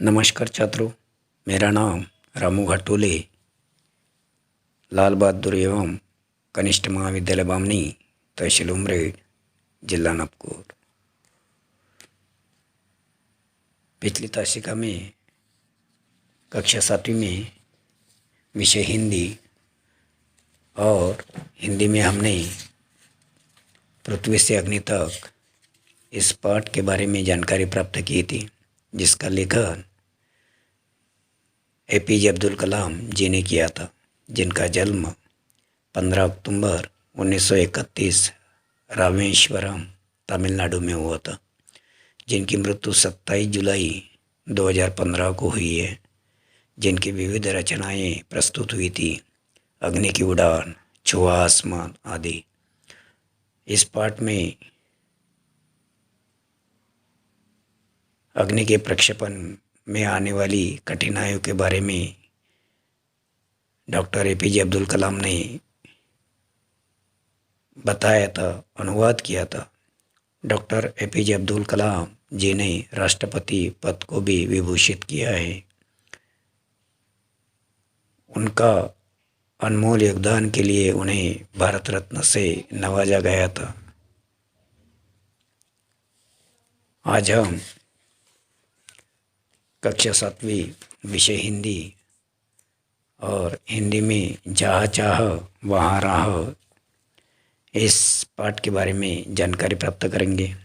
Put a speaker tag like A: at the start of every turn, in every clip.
A: नमस्कार छात्रों, मेरा नाम रामू घाटोले, लाल बहादुर एवं कनिष्ठ महाविद्यालय बामनी, तहसील उमरेड, जिला नागपुर। पिछली तासिका में कक्षा 7वीं में विषय हिंदी और हिंदी में हमने पृथ्वी से अग्नि तक इस पाठ के बारे में जानकारी प्राप्त की थी, जिसका लेखन APJ अब्दुल कलाम जी ने किया था, जिनका जन्म 15 अक्टूबर 1931 रामेश्वरम, तमिलनाडु में हुआ था, जिनकी मृत्यु 27 जुलाई 2015 को हुई है। जिनकी विविध रचनाएं प्रस्तुत हुई थी, अग्नि की उड़ान, छुआ आसमान आदि। इस पाठ में अग्नि के प्रक्षेपण में आने वाली कठिनाइयों के बारे में डॉक्टर APJ अब्दुल कलाम ने बताया था, अनुवाद किया था। डॉक्टर APJ अब्दुल कलाम जी ने राष्ट्रपति पद को भी विभूषित किया है। उनका अनमोल योगदान के लिए उन्हें भारत रत्न से नवाजा गया था। आज हम कक्षा 7वीं विषय हिंदी और हिंदी में जहाँ चाह वहाँ राह, इस पाठ के बारे में जानकारी प्राप्त करेंगे।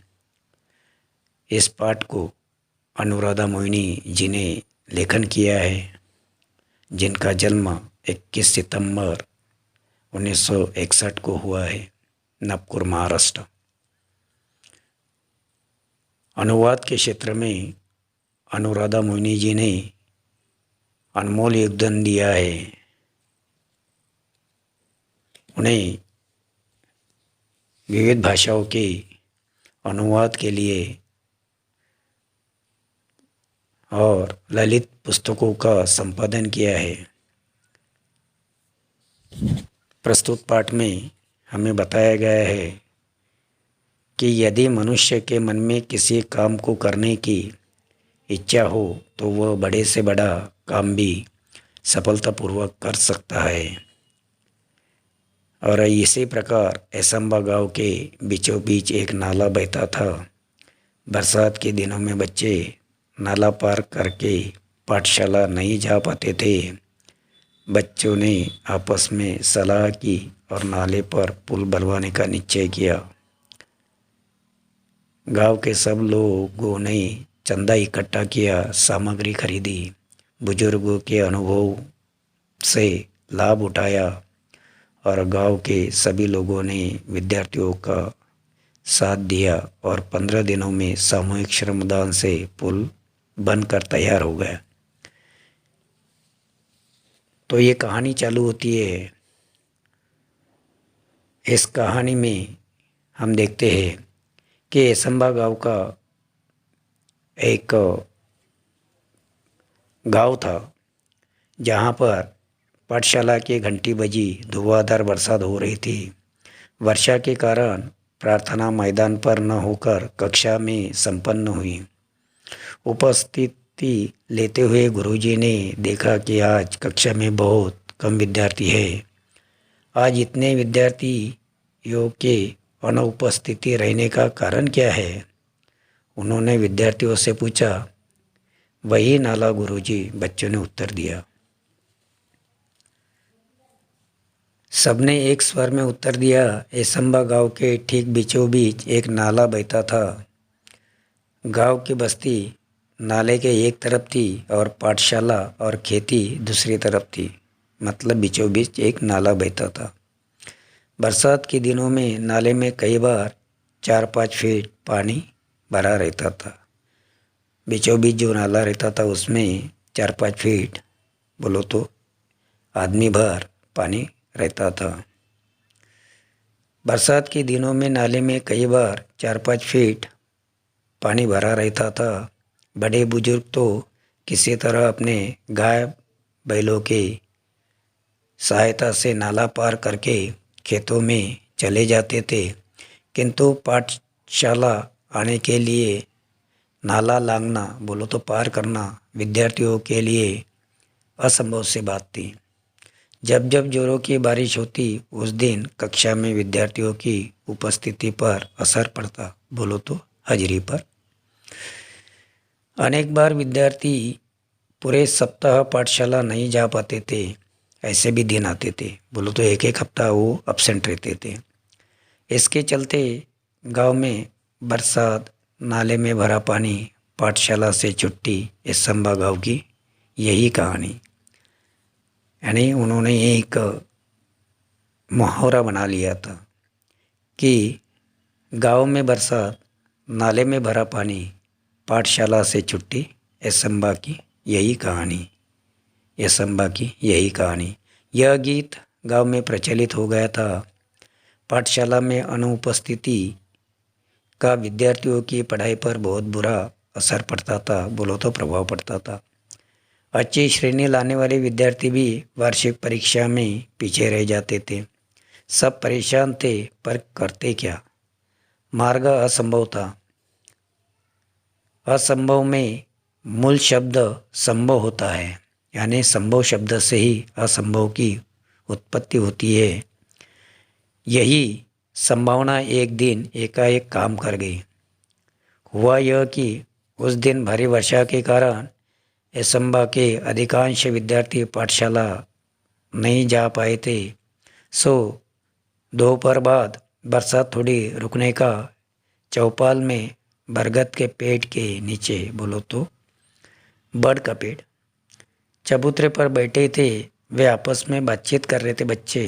A: इस पाठ को अनुराधा मोहिनी जी ने लेखन किया है, जिनका जन्म 21 सितंबर 1961 को हुआ है, नागपुर, महाराष्ट्र। अनुवाद के क्षेत्र में अनुराधा मोहिनी जी ने अनमोल योगदान दिया है। उन्हें विविध भाषाओं के अनुवाद के लिए और ललित पुस्तकों का संपादन किया है। प्रस्तुत पाठ में हमें बताया गया है कि यदि मनुष्य के मन में किसी काम को करने की इच्छा हो तो वह बड़े से बड़ा काम भी सफलतापूर्वक कर सकता है। और इसी प्रकार ऐसंबा गांव के बीचों बीच एक नाला बहता था। बरसात के दिनों में बच्चे नाला पार करके पाठशाला नहीं जा पाते थे। बच्चों ने आपस में सलाह की और नाले पर पुल बनवाने का निश्चय किया। गांव के सब लोगों ने चंदा इकट्ठा किया, सामग्री खरीदी, बुजुर्गों के अनुभव से लाभ उठाया और गांव के सभी लोगों ने विद्यार्थियों का साथ दिया और 15 दिनों में सामूहिक श्रमदान से पुल बनकर तैयार हो गया। तो ये कहानी चालू होती है। इस कहानी में हम देखते हैं कि ऐसंबा गांव का एक गांव था, जहां पर पाठशाला की घंटी बजी। धुआंधार बरसात हो रही थी। वर्षा के कारण प्रार्थना मैदान पर न होकर कक्षा में संपन्न हुई। उपस्थिति लेते हुए गुरुजी ने देखा कि आज कक्षा में बहुत कम विद्यार्थी है। आज इतने विद्यार्थियों के अनुपस्थिति रहने का कारण क्या है? उन्होंने विद्यार्थियों से पूछा। वही नाला गुरुजी, बच्चों ने उत्तर दिया। सबने एक स्वर में उत्तर दिया। ऐसंबा गांव के ठीक बीचों बीच एक नाला बहता था। गांव की बस्ती नाले के एक तरफ थी और पाठशाला और खेती दूसरी तरफ थी। मतलब बीचों बीच एक नाला बहता था। बरसात के दिनों में नाले में कई बार 4-5 फीट पानी भरा रहता था। बीचों बीच जो नाला रहता था उसमें 4-5 फीट बोलो तो आदमी भर पानी रहता था। बरसात के दिनों में नाले में कई बार 4-5 फीट पानी भरा रहता था। बड़े बुजुर्ग तो किसी तरह अपने गाय बैलों की सहायता से नाला पार करके खेतों में चले जाते थे, किंतु पाठशाला आने के लिए नाला लांघना बोलो तो पार करना विद्यार्थियों के लिए असंभव सी बात थी। जब जब जोरों की बारिश होती उस दिन कक्षा में विद्यार्थियों की उपस्थिति पर असर पड़ता बोलो तो हाजिरी पर। अनेक बार विद्यार्थी पूरे सप्ताह पाठशाला नहीं जा पाते थे। ऐसे भी दिन आते थे बोलो तो एक एक हफ्ता वो अपसेंट रहते थे। इसके चलते गांव में बरसात, नाले में भरा पानी, पाठशाला से छुट्टी, इस संभा गांव की यही कहानी। यानी उन्होंने एक मुहावरा बना लिया था कि गांव में बरसात, नाले में भरा पानी, पाठशाला से छुट्टी, इस संभा की यही कहानी। यह संभा की यही कहानी। यह गीत गांव में प्रचलित हो गया था। पाठशाला में अनुपस्थिति का विद्यार्थियों की पढ़ाई पर बहुत बुरा असर पड़ता था बोलो तो प्रभाव पड़ता था। अच्छी श्रेणी लाने वाले विद्यार्थी भी वार्षिक परीक्षा में पीछे रह जाते थे। सब परेशान थे पर करते क्या। मार्ग असंभव था। असंभव में मूल शब्द संभव होता है, यानी संभव शब्द से ही असंभव की उत्पत्ति होती है। यही संभावना एक दिन एकाएक काम कर गई। हुआ यह कि उस दिन भारी वर्षा के कारण असंभा के अधिकांश विद्यार्थी पाठशाला नहीं जा पाए थे। सो दोपहर बाद बरसात थोड़ी रुकने का चौपाल में बरगद के पेड़ के नीचे बोलो तो बड़ का पेड़ चबूतरे पर बैठे थे। वे आपस में बातचीत कर रहे थे बच्चे।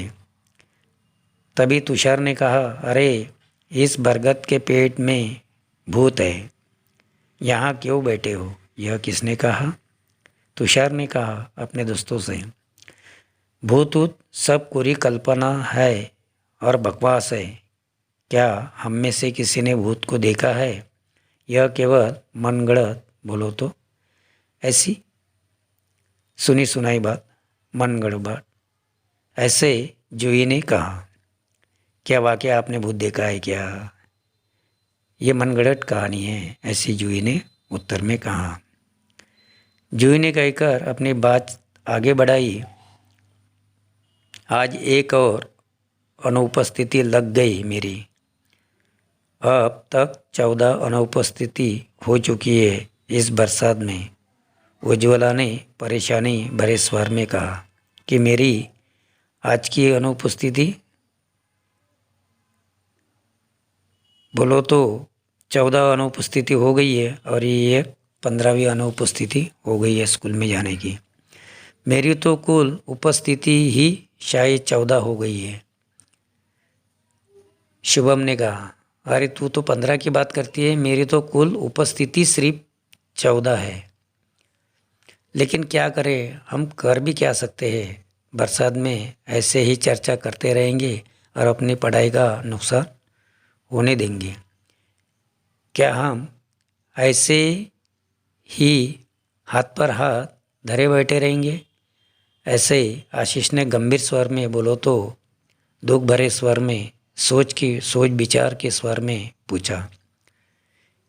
A: तभी तुषार ने कहा, अरे इस बरगद के पेड़ में भूत है, यहाँ क्यों बैठे हो? यह किसने कहा? तुषार ने कहा अपने दोस्तों से। भूत ऊत सब पूरी कल्पना है और बकवास है। क्या हम में से किसी ने भूत को देखा है? यह केवल मनगढ़ंत बोलो तो ऐसी सुनी सुनाई बात, मनगढ़ंत बात। ऐसे जूही ने कहा। क्या वाकई आपने भूत देखा है क्या? ये मनगढ़ंत कहानी है, ऐसी जूही ने उत्तर में कहा। जूही ने कहकर अपनी बात आगे बढ़ाई। आज एक और अनुपस्थिति लग गई मेरी। अब तक 14 अनुपस्थिति हो चुकी है इस बरसात में। उज्ज्वला ने परेशानी भरे स्वर में कहा कि मेरी आज की अनुपस्थिति बोलो तो 14 अनुपस्थिति हो गई है और ये 15वीं अनुपस्थिति हो गई है स्कूल में जाने की। मेरी तो कुल उपस्थिति ही शायद 14 हो गई है। शुभम ने कहा, अरे तू तो 15 की बात करती है, मेरी तो कुल उपस्थिति सिर्फ 14 है। लेकिन क्या करें, हम कर भी क्या सकते हैं। बरसात में ऐसे ही चर्चा करते रहेंगे और अपनी पढ़ाई का नुकसान होने देंगे। क्या हम ऐसे ही हाथ पर हाथ धरे बैठे रहेंगे? ऐसे आशीष ने गंभीर स्वर में बोलो तो दुख भरे स्वर में सोच विचार के स्वर में पूछा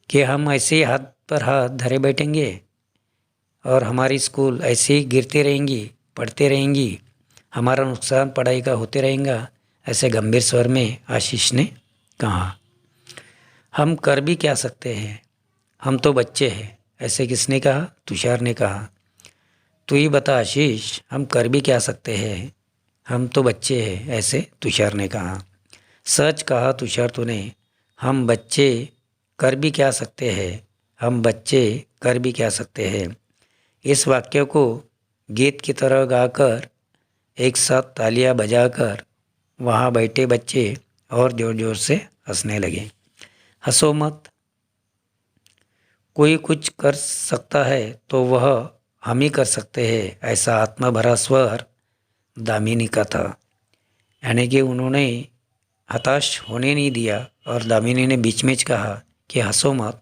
A: कि हम ऐसे ही हाथ पर हाथ धरे बैठेंगे और हमारी स्कूल ऐसे ही गिरती रहेंगी, पढ़ते रहेंगी, हमारा नुकसान पढ़ाई का होते रहेगा? ऐसे गंभीर स्वर में आशीष ने कहा। हम कर भी क्या सकते हैं, हम तो बच्चे हैं। ऐसे किसने कहा? तुषार ने कहा। तू ही बता आशीष, हम कर भी क्या सकते हैं, हम तो बच्चे हैं। ऐसे तुषार ने कहा। सच कहा तुषार तूने, हम बच्चे कर भी क्या सकते हैं, हम बच्चे कर भी क्या सकते हैं। इस वाक्य को गीत की तरह गाकर एक साथ तालियां बजाकर वहाँ बैठे बच्चे और ज़ोर ज़ोर से हंसने लगे। हंसो मत, कोई कुछ कर सकता है तो वह हम ही कर सकते हैं, ऐसा आत्मा भरा स्वर दामिनी का था। यानी कि उन्होंने हताश होने नहीं दिया और दामिनी ने बीच में कहा कि हंसो मत,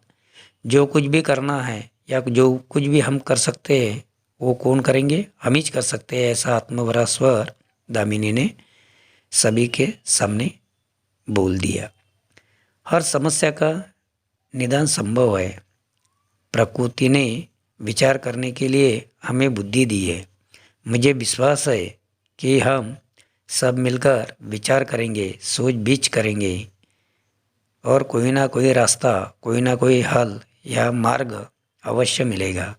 A: जो कुछ भी करना है या जो कुछ भी हम कर सकते हैं वो कौन करेंगे, हम ही कर सकते हैं। ऐसा आत्मभरा स्वर दामिनी ने सभी के सामने बोल दिया। हर समस्या का निदान संभव है। प्रकृति ने विचार करने के लिए हमें बुद्धि दी है। मुझे विश्वास है कि हम सब मिलकर विचार करेंगे, सोच बीच करेंगे और कोई ना कोई रास्ता, कोई ना कोई हल या मार्ग अवश्य मिलेगा।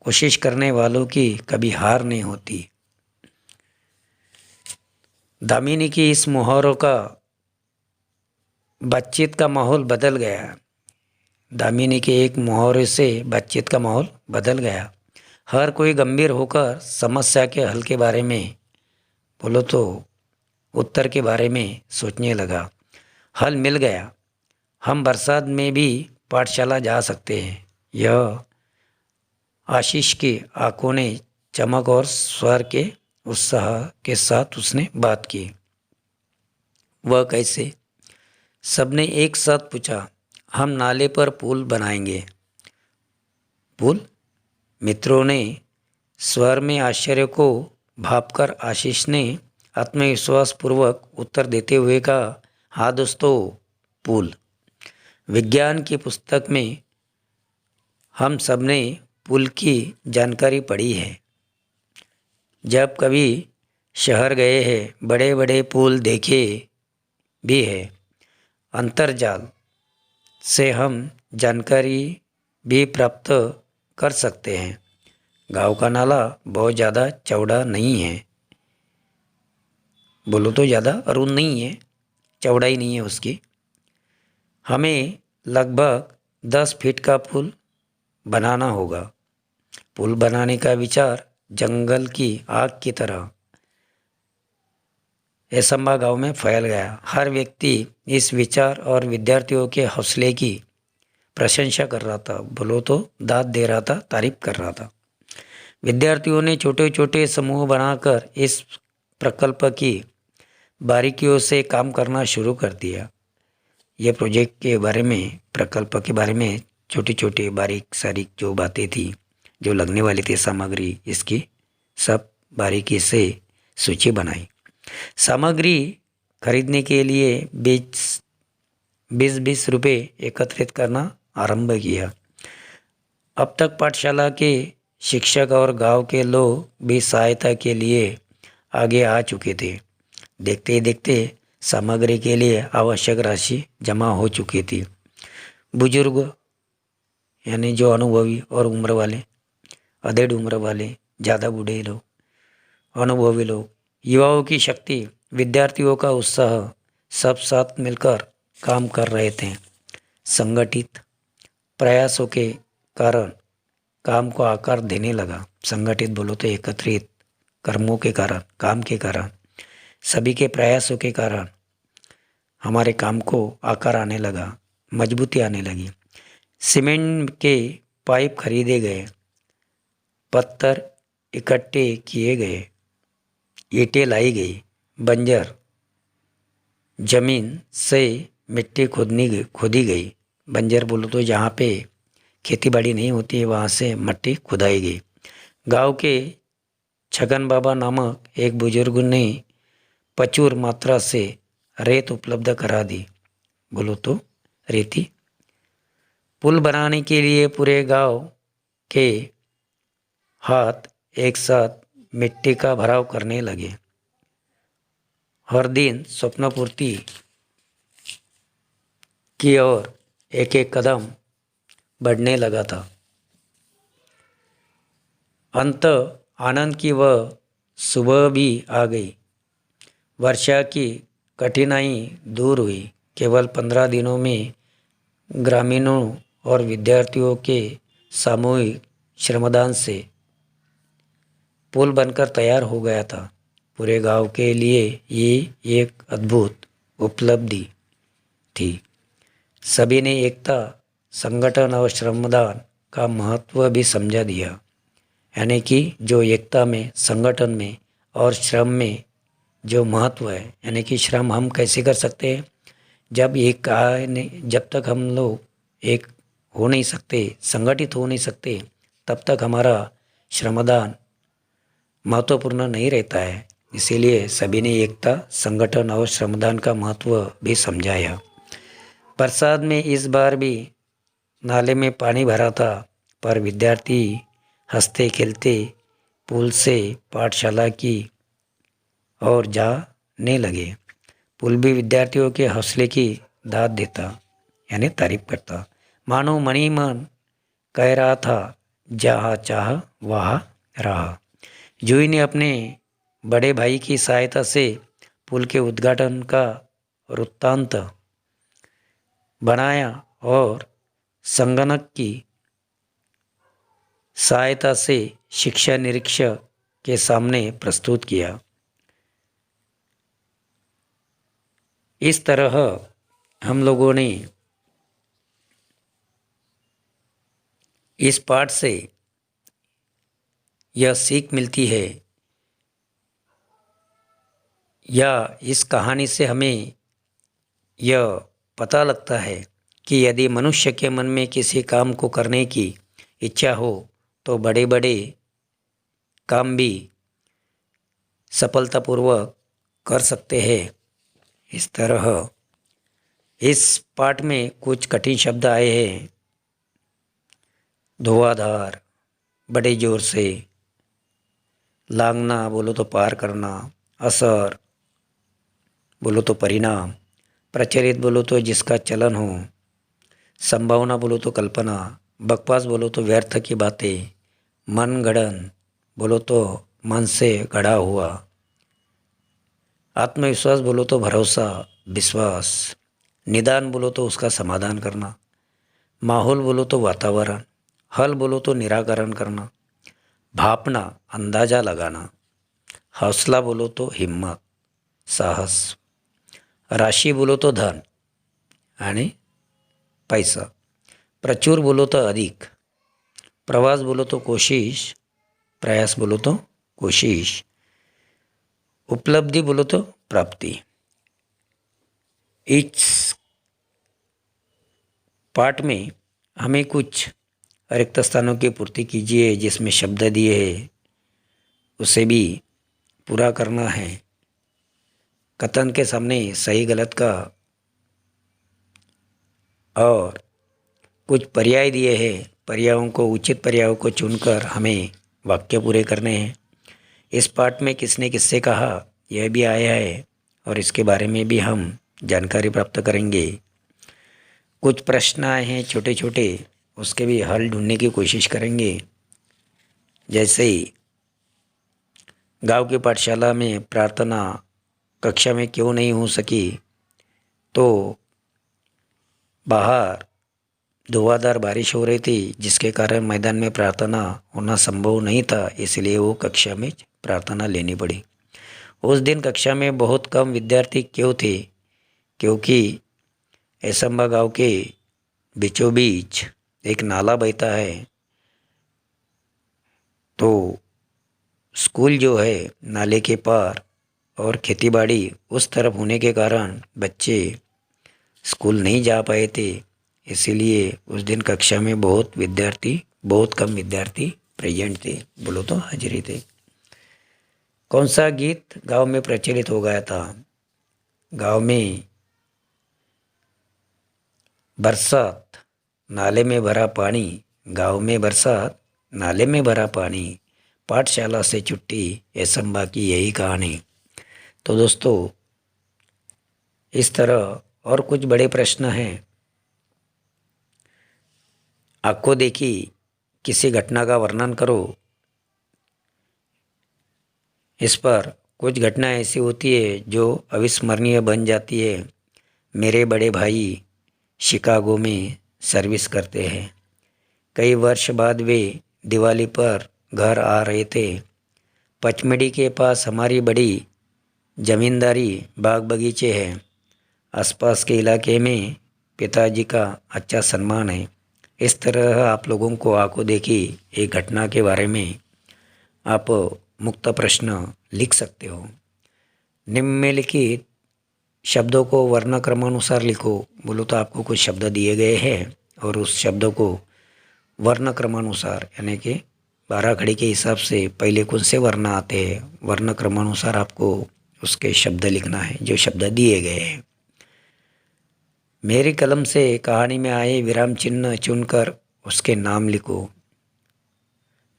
A: कोशिश करने वालों की कभी हार नहीं होती। दामिनी की इस मुहावरों का बातचीत का माहौल बदल गया। दामिनी के एक मुहावरे से बातचीत का माहौल बदल गया। हर कोई गंभीर होकर समस्या के हल के बारे में, बोलो तो उत्तर के बारे में सोचने लगा। हल मिल गया। हम बरसात में भी पाठशाला जा सकते हैं। यह आशीष की आंखों ने चमक और स्वर के उत्साह के साथ उसने बात की। वह कैसे? सबने एक साथ पूछा। हम नाले पर पुल बनाएंगे। पुल? मित्रों ने स्वर में आश्चर्य को भांपकर आशीष ने आत्मविश्वास पूर्वक उत्तर देते हुए कहा, हाँ दोस्तों, पुल। विज्ञान की पुस्तक में हम सबने पुल की जानकारी पढ़ी है। जब कभी शहर गए हैं, बड़े बड़े पुल देखे भी है। अंतर्जाल से हम जानकारी भी प्राप्त कर सकते हैं। गांव का नाला बहुत ज़्यादा चौड़ा नहीं है, बोलो तो ज़्यादा अरुण नहीं है, चौड़ाई नहीं है उसकी। हमें लगभग 10 फीट का पुल बनाना होगा। पुल बनाने का विचार जंगल की आग की तरह ऐसम्बा गांव में फैल गया। हर व्यक्ति इस विचार और विद्यार्थियों के हौसले की प्रशंसा कर रहा था, बोलो तो दाद दे रहा था, तारीफ कर रहा था। विद्यार्थियों ने छोटे छोटे समूह बनाकर इस प्रकल्प की बारीकियों से काम करना शुरू कर दिया। यह प्रोजेक्ट के बारे में, प्रकल्प के बारे में छोटी छोटी बारीक सारीक जो बातें थी, जो लगने वाली थी सामग्री, इसकी सब बारीकी से सूची बनाई। सामग्री खरीदने के लिए 20-20 रुपये एकत्रित करना आरंभ किया। अब तक पाठशाला के शिक्षक और गांव के लोग भी सहायता के लिए आगे आ चुके थे। देखते ही देखते सामग्री के लिए आवश्यक राशि जमा हो चुकी थी। बुजुर्ग यानी जो अनुभवी और उम्र वाले, अधेड़ उम्र वाले, ज़्यादा बूढ़े लोग, अनुभवी लोग, युवाओं की शक्ति, विद्यार्थियों का उत्साह, सब साथ मिलकर काम कर रहे थे। संगठित प्रयासों के कारण काम को आकार देने लगा। संगठित बोलो तो एकत्रित कर्मों के कारण, काम के कारण, सभी के प्रयासों के कारण हमारे काम को आकार आने लगा, मजबूती आने लगी। सीमेंट के पाइप खरीदे गए, पत्थर इकट्ठे किए गए, ईंटें लाई गई, बंजर जमीन से मिट्टी खोदी गई। बंजर बोलो तो जहाँ पे खेती बाड़ी नहीं होती है, वहाँ से मिट्टी खुदाई गई। गांव के छगन बाबा नामक एक बुजुर्ग ने प्रचुर मात्रा से रेत उपलब्ध करा दी, बोलो तो रेती। पुल बनाने के लिए पूरे गांव के हाथ एक साथ मिट्टी का भराव करने लगे। हर दिन स्वप्न पूर्ति की ओर एक एक कदम बढ़ने लगा था। अंत आनंद की वह सुबह भी आ गई। वर्षा की कठिनाई दूर हुई। केवल 15 दिनों में ग्रामीणों और विद्यार्थियों के सामूहिक श्रमदान से पुल बनकर तैयार हो गया था। पूरे गांव के लिए ये एक अद्भुत उपलब्धि थी। सभी ने एकता, संगठन और श्रमदान का महत्व भी समझा दिया। यानी कि जो एकता में, संगठन में और श्रम में जो महत्व है, यानी कि श्रम हम कैसे कर सकते हैं, जब तक हम लोग एक हो नहीं सकते, संगठित हो नहीं सकते, तब तक हमारा श्रमदान महत्वपूर्ण नहीं रहता है। इसीलिए सभी ने एकता, संगठन और श्रमदान का महत्व भी समझाया। बरसात में इस बार भी नाले में पानी भरा था। पर विद्यार्थी हंसते खेलते पुल से पाठशाला की ओर जाने लगे। पुल भी विद्यार्थियों के हौसले की दाद देता, यानी तारीफ करता। मानो मनी मन कह रहा था, जहाँ चाह वहाँ रहा। जूही ने अपने बड़े भाई की सहायता से पुल के उद्घाटन का वृत्तांत बनाया और संगणक की सहायता से शिक्षा निरीक्षक के सामने प्रस्तुत किया। इस तरह हम लोगों ने इस पाठ से यह सीख मिलती है, या इस कहानी से हमें यह पता लगता है कि यदि मनुष्य के मन में किसी काम को करने की इच्छा हो तो बड़े बड़े काम भी सफलतापूर्वक कर सकते हैं। इस तरह इस पाठ में कुछ कठिन शब्द आए हैं। धुआंधार, बड़े जोर से, लांघना बोलो तो पार करना, असर बोलो तो परिणाम, प्रचलित बोलो तो जिसका चलन हो, संभावना बोलो तो कल्पना, बकवास बोलो तो व्यर्थ की बातें, मनगढ़ंत बोलो तो मन से गढ़ा हुआ, आत्मविश्वास बोलो तो भरोसा, विश्वास, निदान बोलो तो उसका समाधान करना, माहौल बोलो तो वातावरण, हल बोलो तो निराकरण करना, भापना अंदाजा लगाना, हौसला बोलो तो हिम्मत, साहस, राशि बोलो तो धन आणि पैसा, प्रचुर बोलो तो अधिक, प्रवास बोलो तो कोशिश, प्रयास बोलो तो कोशिश, उपलब्धि बोलो तो प्राप्ति। इस पाठ में हमें कुछ रिक्त स्थानों की पूर्ति कीजिए, जिसमें शब्द दिए हैं उसे भी पूरा करना है। कथन के सामने सही गलत का और कुछ पर्याय दिए हैं, पर्यायों को, उचित पर्यायों को चुनकर हमें वाक्य पूरे करने हैं। इस पाठ में किसने किससे कहा यह भी आया है और इसके बारे में भी हम जानकारी प्राप्त करेंगे। कुछ प्रश्न आए हैं छोटे छोटे, उसके भी हल ढूंढने की कोशिश करेंगे। जैसे ही गांव की पाठशाला में प्रार्थना कक्षा में क्यों नहीं हो सकी, तो बाहर धुआंधार बारिश हो रही थी, जिसके कारण मैदान में प्रार्थना होना संभव नहीं था, इसलिए वो कक्षा में प्रार्थना लेनी पड़ी। उस दिन कक्षा में बहुत कम विद्यार्थी क्यों थे, क्योंकि ऐसम्बा गांव के बीचों बीच एक नाला बहता है, तो स्कूल जो है नाले के पार और खेतीबाड़ी उस तरफ होने के कारण बच्चे स्कूल नहीं जा पाए थे। इसीलिए उस दिन कक्षा में बहुत कम विद्यार्थी प्रेजेंट थे, बोलो तो हाजिरी थे। कौन सा गीत गांव में प्रचलित हो गया था? गांव में बरसात नाले में भरा पानी, गांव में बरसात नाले में भरा पानी, पाठशाला से छुट्टी ऐसम्बा की यही कहानी। तो दोस्तों, इस तरह और कुछ बड़े प्रश्न हैं। आंखों देखी किसी घटना का वर्णन करो। इस पर कुछ घटना ऐसी होती है जो अविस्मरणीय बन जाती है। मेरे बड़े भाई शिकागो में सर्विस करते हैं। कई वर्ष बाद वे दिवाली पर घर आ रहे थे। पचमढ़ी के पास हमारी बड़ी जमींदारी बाग बगीचे हैं। आसपास के इलाके में पिताजी का अच्छा सम्मान है। इस तरह आप लोगों को आंखों देखी एक घटना के बारे में आप मुक्त प्रश्न लिख सकते हो। निम्नलिखित शब्दों को वर्ण क्रमानुसार लिखो। बोलो तो आपको कुछ शब्द दिए गए हैं और उस शब्दों को वर्ण क्रमानुसार, यानी कि 12 खड़ी के हिसाब से पहले कौन से वर्ण आते हैं, वर्ण क्रमानुसार आपको उसके शब्द लिखना है जो शब्द दिए गए हैं। मेरी कलम से कहानी में आए विराम चिन्ह चुनकर उसके नाम लिखो।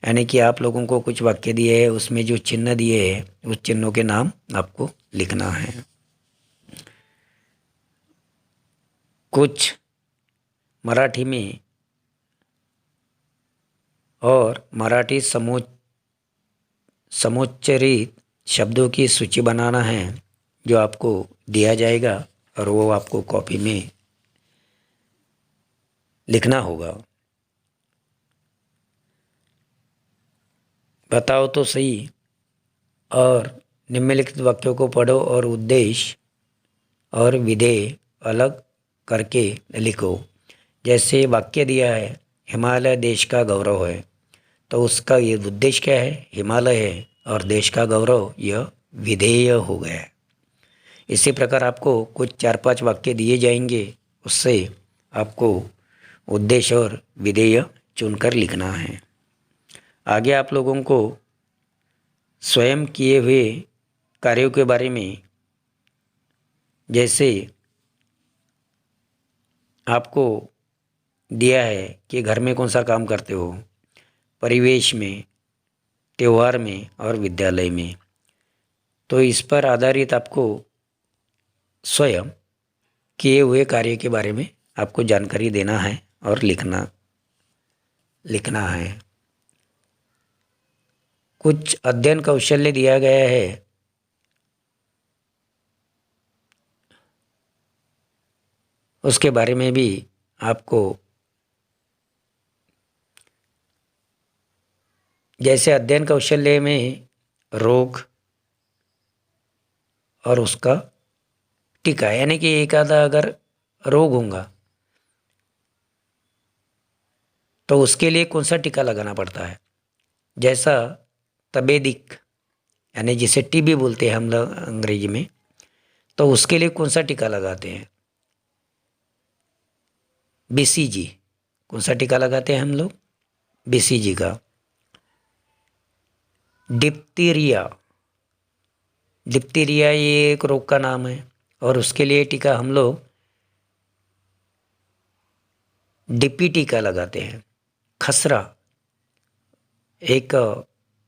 A: यानी कि आप लोगों को कुछ वाक्य दिए हैं, उसमें जो चिन्ह दिए हैं उस चिन्हों के नाम आपको लिखना है। कुछ मराठी में और मराठी समोच्चरित शब्दों की सूची बनाना है जो आपको दिया जाएगा और वो आपको कॉपी में लिखना होगा। बताओ तो सही और निम्नलिखित वाक्यों को पढ़ो और उद्देश्य और विधेय अलग करके लिखो। जैसे वाक्य दिया है हिमालय देश का गौरव है, तो उसका ये उद्देश्य क्या है, हिमालय है, और देश का गौरव यह विधेय हो गया है। इसी प्रकार आपको कुछ 4-5 वाक्य दिए जाएंगे, उससे आपको उद्देश्य और विधेय चुनकर लिखना है। आगे आप लोगों को स्वयं किए हुए कार्यों के बारे में, जैसे आपको दिया है कि घर में कौन सा काम करते हो, परिवेश में, त्यौहार में और विद्यालय में, तो इस पर आधारित आपको स्वयं किए हुए कार्य के बारे में आपको जानकारी देना है और लिखना है। कुछ अध्ययन कौशल्य दिया गया है, उसके बारे में भी आपको, जैसे अध्ययन कौशल्य में रोग और उसका टीका, यानी कि एक आधा अगर रोग होगा तो उसके लिए कौन सा टीका लगाना पड़ता है। जैसा तपेदिक, यानी जिसे टीबी बोलते हैं हम लोग अंग्रेजी में, तो उसके लिए कौन सा टीका लगाते हैं, बीसीजी। कौन सा टीका लगाते हैं हम लोग, बीसीजी का। डिप्थीरिया, डिप्थीरिया ये एक रोग का नाम है और उसके लिए टीका हम लोग डीपी टीका लगाते हैं। खसरा एक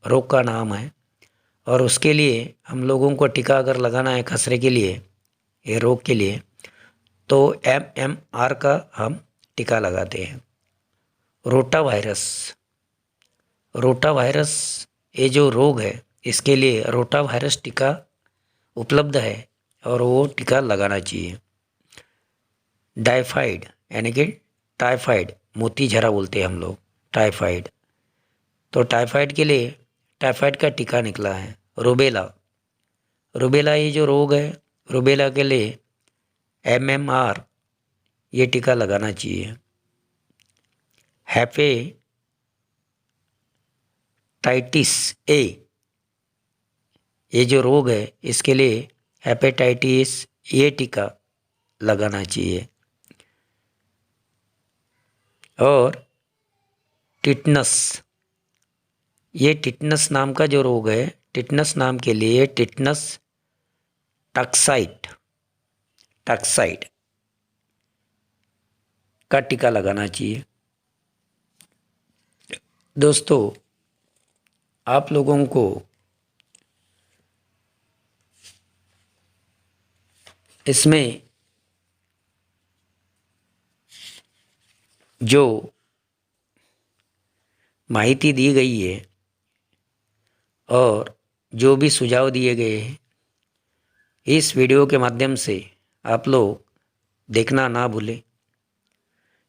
A: रोग का नाम है और उसके लिए हम लोगों को टीका अगर लगाना है खसरे के लिए, ये रोग के लिए, तो MMR का हम टीका लगाते हैं। रोटा वायरस, रोटा वायरस ये जो रोग है इसके लिए रोटा वायरस टीका उपलब्ध है और वो टीका लगाना चाहिए। टाइफाइड, यानी कि टाइफाइड, मोती झरा बोलते हैं हम लोग, टाइफाइड, तो टाइफाइड के लिए टाइफाइड का टीका निकला है। रूबेला, रूबेला ये जो रोग है, रूबेला के लिए MMR ये टीका लगाना चाहिए। हेपेटाइटिस ए ये जो रोग है इसके लिए हेपेटाइटिस ए टीका लगाना चाहिए। और टिटनस, ये टिटनस नाम का जो रोग है, टिटनस नाम के लिए टिटनस टॉक्साइड का टीका लगाना चाहिए। दोस्तों, आप लोगों को इसमें जो माहिती दी गई है और जो भी सुझाव दिए गए हैं, इस वीडियो के माध्यम से आप लोग देखना ना भूलें।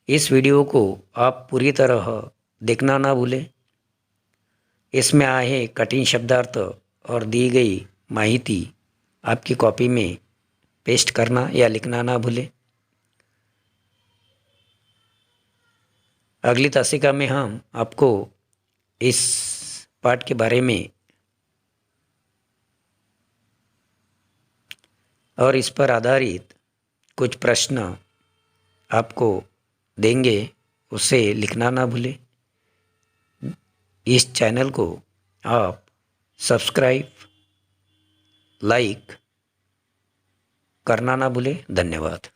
A: इस वीडियो को आप पूरी तरह देखना ना भूलें। इसमें आए कठिन शब्दार्थ और दी गई माहिती आपकी कॉपी में पेस्ट करना या लिखना ना भूलें। अगली तासिका में हम आपको इस पाठ के बारे में और इस पर आधारित कुछ प्रश्न आपको देंगे, उसे लिखना ना भूलें। इस चैनल को आप सब्सक्राइब, लाइक करना ना भूलें। धन्यवाद।